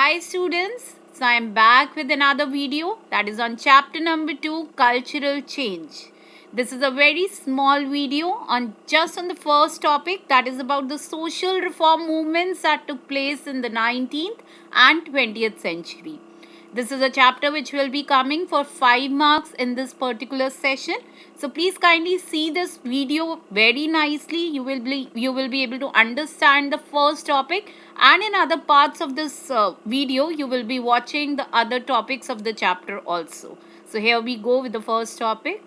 Hi students, so I am back with another video that is on chapter number 2, cultural change. This is a very small video on the first topic, that is about the social reform movements that took place in the 19th and 20th century. This is a chapter which will be coming for 5 marks in this particular session. So please kindly see this video very nicely. You will be able to understand the first topic, and in other parts of this video you will be watching the other topics of the chapter also. So here we go with the first topic.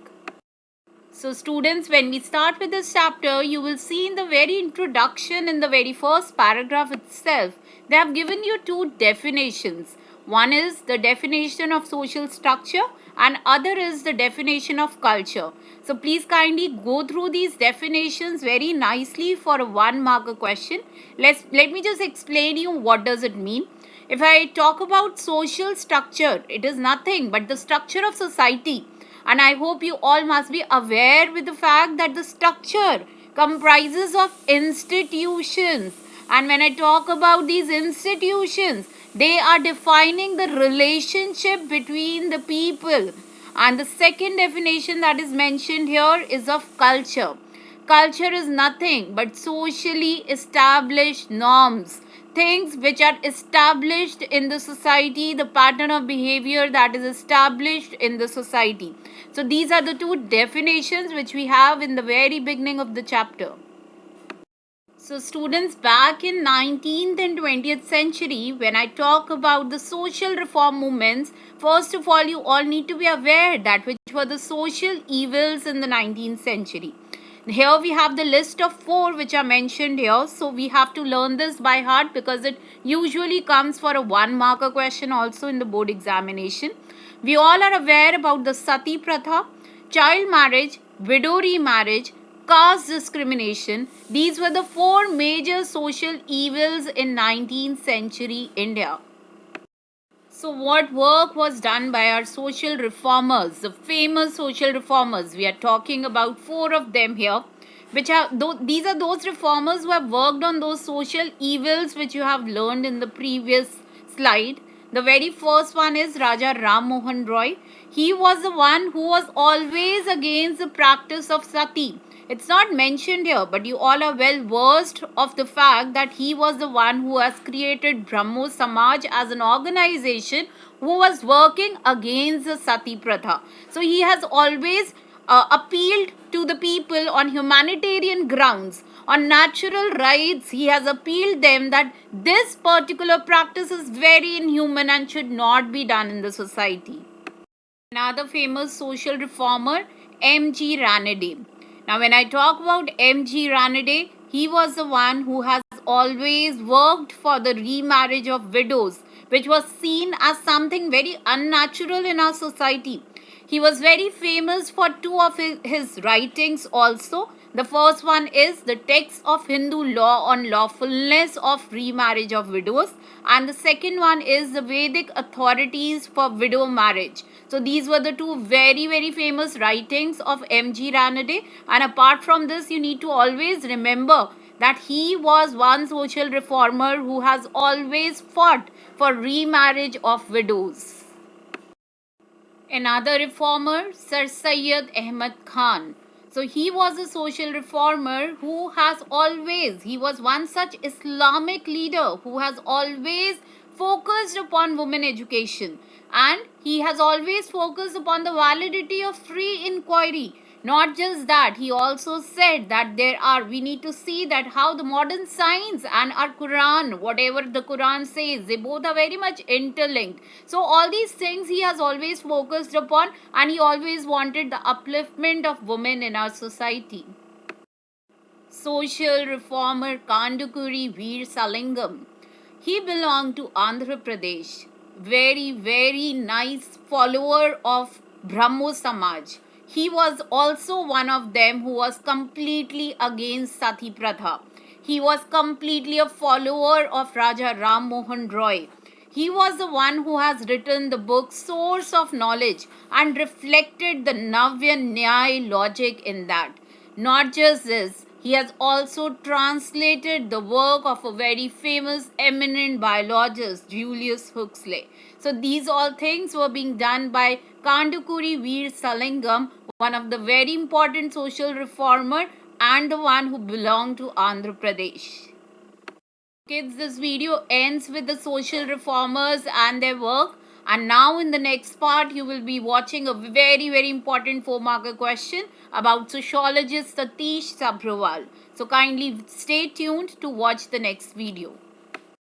So students, when we start with this chapter, you will see in the very introduction, in the very first paragraph itself, they have given you two definitions. One is the definition of social structure and other is the definition of culture. So please kindly go through these definitions very nicely for a 1 marker question. Let me just explain you what does it mean. If I talk about social structure, it is nothing but the structure of society. And I hope you all must be aware with the fact that the structure comprises of institutions. And when I talk about these institutions, they are defining the relationship between the people. And the second definition that is mentioned here is of culture. Culture is nothing but socially established norms, things which are established in the society, the pattern of behavior that is established in the society. So these are the two definitions which we have in the very beginning of the chapter. So students, back in 19th and 20th century, when I talk about the social reform movements, first of all you all need to be aware that which were the social evils in the 19th century. Here we have the list of 4 which are mentioned here. So we have to learn this by heart because it usually comes for a 1 marker question also in the board examination. We all are aware about the sati pratha, child marriage, widow remarriage, caste discrimination. These were the 4 major social evils in 19th century India. So what work was done by our social reformers, the famous social reformers? We are talking about 4 of them here. These are those reformers who have worked on those social evils which you have learned in the previous slide. The very first one is Raja Ram Mohan Roy. He was the one who was always against the practice of sati. It's not mentioned here, but you all are well versed of the fact that he was the one who has created Brahmo Samaj as an organization who was working against the sati pratha. So he has always appealed to the people on humanitarian grounds, on natural rights. He has appealed them that this particular practice is very inhuman and should not be done in the society. Another famous social reformer, M.G. Ranade. Now when I talk about M.G. Ranade, he was the one who has always worked for the remarriage of widows, which was seen as something very unnatural in our society. He was very famous for 2 of his writings also. The first one is the text of Hindu law on lawfulness of remarriage of widows, and the second one is the Vedic authorities for widow marriage. So these were the 2 very famous writings of M.G. Ranade, and apart from this you need to always remember that he was one social reformer who has always fought for remarriage of widows. Another reformer, Sir Syed Ahmed Khan. So he was a social reformer who he was one such Islamic leader who has always focused upon women education, and he has always focused upon the validity of free inquiry. Not just that, he also said that we need to see that how the modern science and our Quran, whatever the Quran says, they both are very much interlinked. So all these things he has always focused upon, and he always wanted the upliftment of women in our society. Social reformer Kandukuri Veer Salingam. He belonged to Andhra Pradesh. Very nice follower of Brahmo Samaj. He was also one of them who was completely against Sati Pratha. He was completely a follower of Raja Ram Mohan Roy. He was the one who has written the book Source of Knowledge and reflected the Navya Nyay logic in that. Not just this, He has also translated the work of a very famous eminent biologist, Julius Huxley. So these all things were being done by Kandukuri Veer Salingam, one of the very important social reformer and the one who belonged to Andhra Pradesh. Kids, this video ends with the social reformers and their work. And now in the next part, you will be watching a very important 4-marker question about sociologist Satish Sabharwal. So kindly stay tuned to watch the next video.